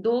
2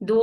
2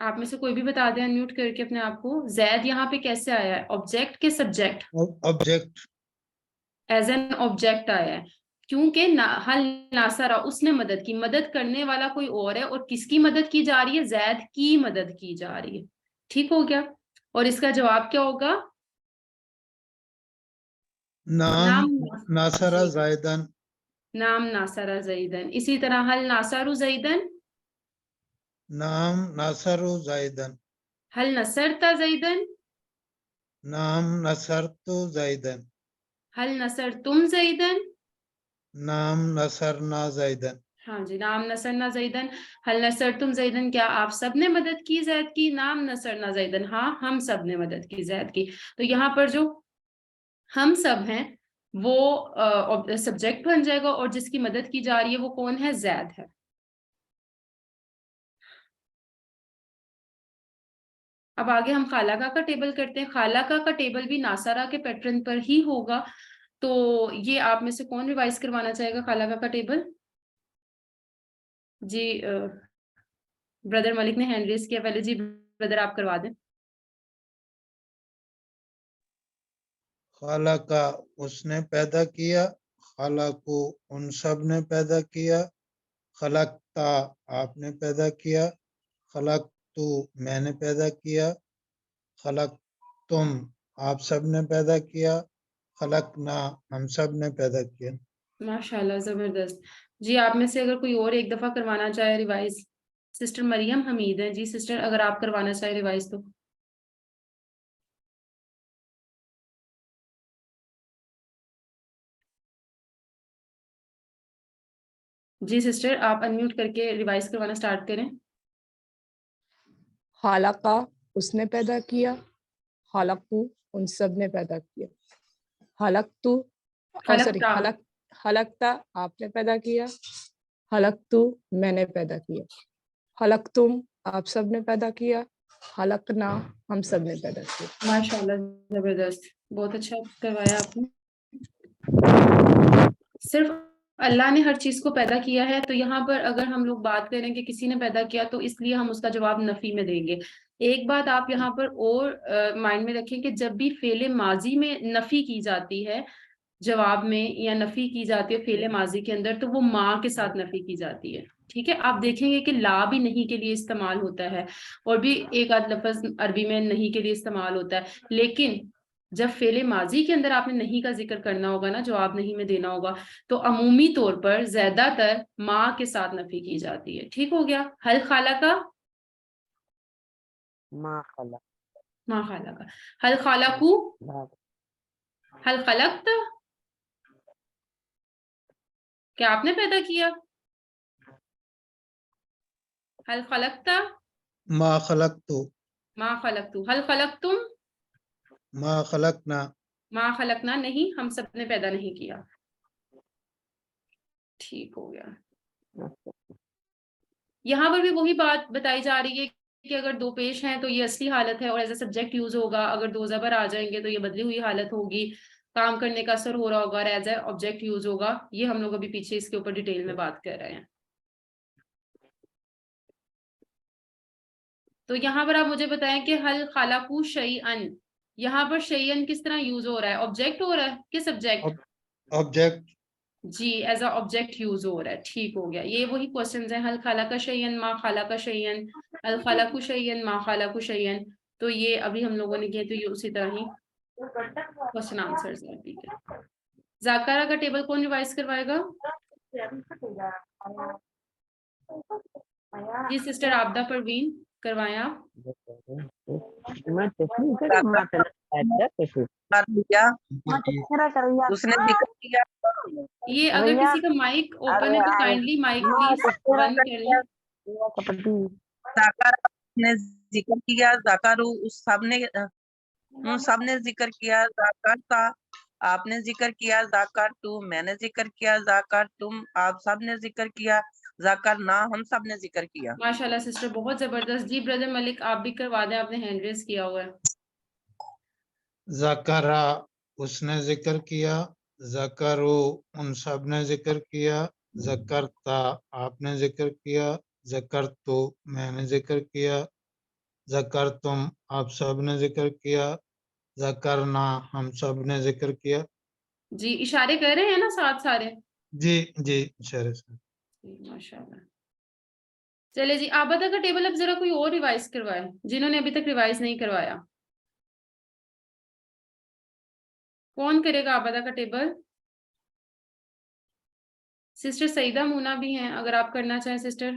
آپ میں سے کوئی بھی بتا دیں انمیوٹ کر کے اپنے آپ کو. زید یہاں پہ کیسے آیا ہے, آبجیکٹ کے subject? Object. As an object آیا ہے کیونکہ حل ناصرہ اس نے مدد کی. مدد کرنے والا کوئی اور ہے, اور کس کی مدد کی جا رہی ہے؟ زید کی مدد کی جا رہی ہے. ٹھیک ہو گیا. اور اس کا جواب کیا ہوگا؟ نام ناصرہ جی. زائدن. نام ناصرہ زیدن. اسی طرح حل ناصر زیدن. نام ناصر زائدن. حل نصرت زیدن. نام نصرت زائدن. حل نصرتم زیدن. نام نصرنا زائدن. ہاں جی, نام نصرنا زیدن. حل نصرتم زیدن, کیا آپ سب نے مدد کی زید کی؟ نام نصرنا زیدن, ہاں ہم سب نے مدد کی زید کی. تو یہاں پر جو ہم سب ہیں وہ سبجیکٹ بن جائے گا, اور جس کی مدد کی جا رہی ہے وہ کون ہے؟ زید ہے. اب آگے ہم خالقہ کا ٹیبل کرتے ہیں. خالقہ کا ٹیبل بھی ناصرہ کے پیٹرن پر ہی ہوگا. تو یہ آپ میں سے کون ریوائز کروانا چاہے گا خالقہ کا ٹیبل؟ جی بردر ملک نے ہینڈ ریز کیا پہلے. جی بردر آپ کروا دیں. خالقہ اس نے پیدا کیا. خالقو ان سب نے پیدا کیا. خلقتا آپ نے پیدا کیا. خلقتو میں نے پیدا کیا. خلق تم آپ سب نے پیدا کیا. خلقنا ہم سب نے پیدا کیا. ماشاءاللہ, زبردست. جی آپ میں سے اگر کوئی اور ایک دفعہ کروانا چاہے ریوائز, سسٹر مریم حمید ہیں. جی سسٹر اگر آپ کروانا چاہے ریوائز تو. جی سسٹر آپ انمیوٹ کر کے ریوائز کروانا سٹارٹ کریں. خالقہ اس نے پیدا کیا. خالقو ان سب نے پیدا کیا. خلقتو سوری خلقتا. خلقتا آپ نے پیدا کیا. خلقتو میں نے پیدا کیا. خلقتم آپ سب نے پیدا کیا. خلقنا ہم سب نے پیدا کیا. ماشاءاللہ, زبردست, بہت اچھا کروایا آپ نے. صرف اللہ نے ہر چیز کو پیدا کیا ہے, تو یہاں پر اگر ہم لوگ بات کریں کہ کسی نے پیدا کیا تو اس لیے ہم اس کا جواب نفی میں دیں گے. ایک بات آپ یہاں پر اور مائنڈ میں رکھیں کہ جب بھی فعل ماضی میں نفی کی جاتی ہے جواب میں, یا نفی کی جاتی ہے فعل ماضی کے اندر, تو وہ ماں کے ساتھ نفی کی جاتی ہے. ٹھیک ہے, آپ دیکھیں گے کہ لا بھی نہیں کے لیے استعمال ہوتا ہے, اور بھی ایک آدھ لفظ عربی میں نہیں کے لیے استعمال ہوتا ہے. لیکن جب فعل ماضی کے اندر آپ نے نہیں کا ذکر کرنا ہوگا نا, جواب نہیں میں دینا ہوگا, تو عمومی طور پر زیادہ تر ماں کے ساتھ نفی کی جاتی ہے. ٹھیک ہو گیا. حل خالقہ ما خلق. ماں خالقہ. حل خالقو. حل خلقت کیا آپ نے پیدا کیا؟ حل خلقت ما خلقتو. ما خلقتو. حل خلقتم ما خلقنا. ما خلقنا نہیں, ہم سب نے پیدا نہیں کیا. ٹھیک ہو گیا. یہاں پر بھی وہی بات بتائی جا رہی ہے کہ اگر دو پیش ہیں تو یہ اصلی حالت ہے اور ایز اے سبجیکٹ یوز ہوگا. اگر دو زبر آ جائیں گے تو یہ بدلی ہوئی حالت ہوگی, کام کرنے کا اثر ہو رہا ہوگا, اور ایز اے آبجیکٹ یوز ہوگا. یہ ہم لوگ ابھی پیچھے اس کے اوپر ڈیٹیل میں بات کر رہے ہیں. تو یہاں پر آپ مجھے بتائیں کہ حل خالقو شیئن, یہاں پر شیئن کس طرح یوز ہو رہا ہے؟ آبجیکٹ ہو رہا ہے کہ سبجیکٹ؟ آبجیکٹ. جی ایز اے آبجیکٹ یوز ہو رہا ہے. ٹھیک ہو گیا. یہ وہی کوشچنز ہیں, حل خالق شیئن, ما خالق شیئن, حل خالق شیئن, ما خالق شیئن. تو یہ ابھی ہم لوگوں نے کیے, تو یہ اسی طرح ہی کوشچن آنسرز ہیں. ٹھیک ہے. ذاکرہ کا ٹیبل کون ریوائز کروائے گا؟ جی سسٹر عابدہ پروین کروائیں آپ. اس نے ذکر کیا. یہ اگر کسی کا مائک اوپن ہے تو کائنڈلی مائک پلیز بند کر لیں. نے ذکر کیا. ذکروا اس سب نے ذکر کیا. ذکرتا آپ نے ذکر کیا. ذکرتو میں نے ذکر کیا. ذکرتم آپ سب نے ذکر کیا. ذکرنا ہم سب نے ذکر کیا. ماشاءاللہ سسٹر, بہت زبردست. جی بردر ملک آپ بھی کروا دیں, آپ نے ہینڈ ریز کیا ہوا ہے. ذکرہ اس نے ذکر کیا. ذکرو ان سب نے ذکر کیا. ذکرتا آپ نے ذکر کیا. ذکرتو میں نے ذکر کیا. ذکرتم آپ سب نے ذکر کیا، ذکرنا ہم سب نے ذکر کیا. جی اشارے کر رہے ہیں نا ساتھ سارے؟ جی جی اشارے سے. ماشاء اللہ. چلے جی آبادہ کا ٹیبل اب ذرا کوئی اور ریوائز کروائے جنہوں نے ابھی تک ریوائز نہیں کروایا. کون کرے گا آبادہ کا ٹیبل؟ سسٹر سعیدہ مونا بھی ہیں اگر آپ کرنا چاہیں سسٹر.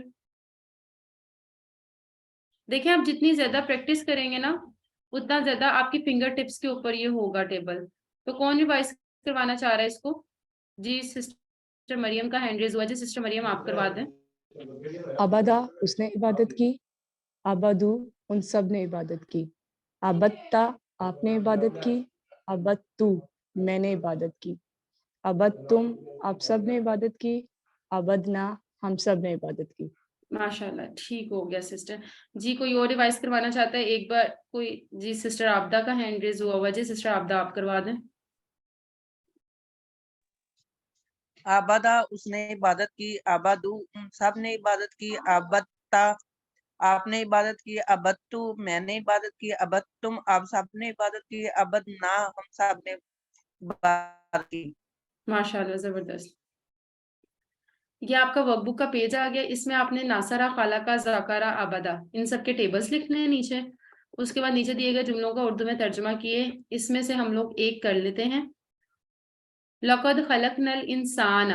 دیکھیں آپ جتنی زیادہ پریکٹس کریں گے نا اتنا زیادہ آپ کی فنگر ٹپس کے اوپر یہ ہوگا ٹیبل. تو کون ریوائز کروانا چاہ رہا ہے اس کو؟ جی سسٹر مریم کا ہینڈ ریز ہوا. جی سسٹر مریم آپ کروا دیں. عبدا اس نے عبادت کی، عبدو ان سب نے عبادت کی، عبدتا آپ نے عبادت کی، عبدتو میں نے عبادت کی، عبدتم آپ سب نے عبادت کی، عبدنا ہم سب نے عبادت کی. ماشاء اللہ ٹھیک ہو گیا سسٹر. جی کوئی اور ریوائز کروانا چاہتا ہے ایک بار کوئی؟ جی سسٹر آبدہ کا ہینڈ ریز ہوا ہوا. جی سسٹر آبدہ آپ کروا دیں. آبادہ اس نے عبادت کی، آبادو سب نے عبادت کی، آبدتا آپ نے عبادت کی، ابدتو میں نے عبادت کی، ابدتم آپ سب نے عبادت کی، ابدنا ہم سب نے عبادت کی. ماشاء اللہ زبردست. یہ آپ کا ورک بک کا پیج آ گیا. اس میں آپ نے ناصرہ، خالقہ، ذاکرہ، آبادہ ان سب کے ٹیبلز لکھنے ہیں نیچے. اس کے بعد نیچے دیے گئے جملوں کا اردو میں ترجمہ کیے. اس میں سے ہم لوگ ایک کر لیتے ہیں. لقد خلقنا الانسان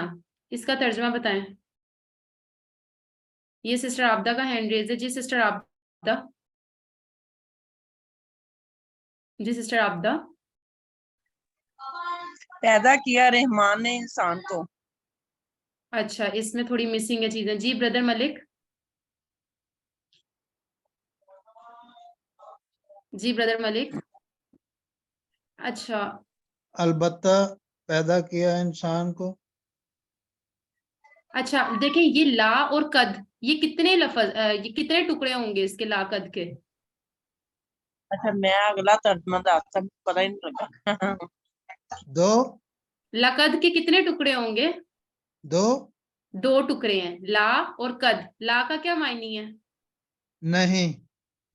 اس کا ترجمہ بتائیں. یہ سسٹر آبدہ کا ہینڈ ریز ہے. جی سسٹر آبدہ. جی سسٹر آبدہ. پیدا کیا رحمان نے انسان کو. اچھا اس میں تھوڑی مسنگ ہے چیزیں. جی بردر ملک. جی بردر ملک. اچھا البتہ پیدا کیا انسان کو. اچھا دیکھیں یہ لا اور قد یہ کتنے لفظ یہ کتنے ٹکڑے ہوں گے اس کے لا قد کے؟ اچھا میں اگلا ترجمہ دستا پتہ ہی نہیں لگا. دو. لقد کے کتنے ٹکڑے ہوں گے؟ دو. دو ٹکڑے ہیں. لا اور قد. لا کا کیا معنی ہے؟ نہیں.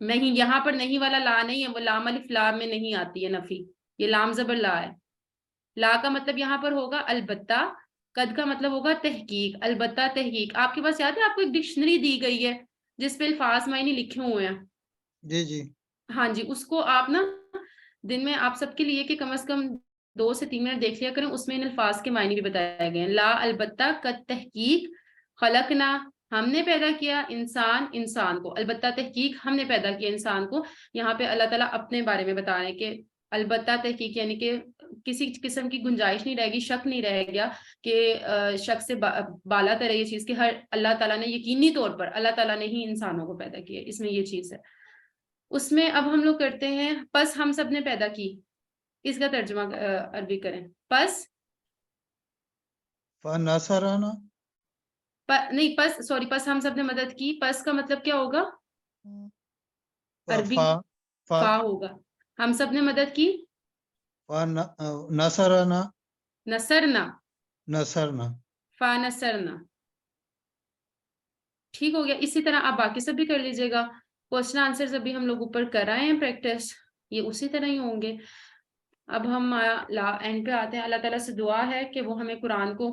نہیں یہاں پر نہیں والا لا نہیں ہے. وہ لام الف لام میں نہیں آتی ہے نفی. یہ لام زبر لا ہے. لا کا مطلب یہاں پر ہوگا البتہ. قد کا مطلب ہوگا تحقیق. البتہ تحقیق. آپ کے پاس یاد ہے آپ کو ایک ڈکشنری دی گئی ہے جس پہ الفاظ معنی لکھے ہوئے ہیں؟ جی جی ہاں جی اس کو آپ نا دن میں آپ سب کے لیے کہ کم از کم 2 سے 3 منٹ دیکھ لیا کریں. اس میں ان الفاظ کے معنی بھی بتائے گئے ہیں. لا البتہ قد تحقیق خلقنا ہم نے پیدا کیا انسان کو. البتہ تحقیق ہم نے پیدا کیا انسان کو. یہاں پہ اللہ تعالیٰ اپنے بارے میں بتا رہے ہیں کہ البتہ تحقیق یعنی کہ کسی قسم کی گنجائش نہیں رہے گی. شک نہیں رہے گیا کہ شک سے بالا تر ہے یہ چیز کہ ہر اللہ تعالیٰ نے یقینی طور پر اللہ تعالیٰ نے ہی انسانوں کو پیدا کیا. اس میں یہ چیز ہے. اس میں اب ہم لوگ کرتے ہیں پس ہم سب نے پیدا کی. اس کا ترجمہ عربی کریں. پس فنصرنا. نہیں پس سوری پس ہم سب نے مدد کی. پس کا مطلب کیا ہوگا؟ عربی فا ہوگا. ہم سب نے مدد کی. نصرنا. نصرنا. نصرنا. فا نصرنا. ٹھیک ہو گیا. اسی طرح آپ باقی سب بھی کر لیجیے گا. کوشچن آنسر ابھی ہم لوگ اوپر کر رہے ہیں پریکٹس. یہ اسی طرح ہی ہوں گے. اب ہم اینڈ پہ آتے ہیں. اللہ تعالیٰ سے دعا ہے کہ وہ ہمیں قرآن کو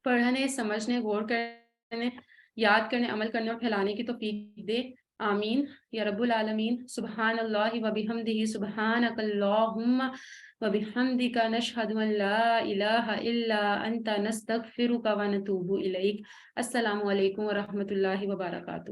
پڑھنے، سمجھنے، غور کرنے، یاد کرنے، عمل کرنے اور پھیلانے کی توفیق دے. آمین یا رب العالمین. سبحان اللہ و بحمدہ سبحانک اللہم و بحمدک نشہد ان لا الہ الا انت نستغفرک و نتوب الیک. السلام علیکم و رحمۃ اللہ وبرکاتہ.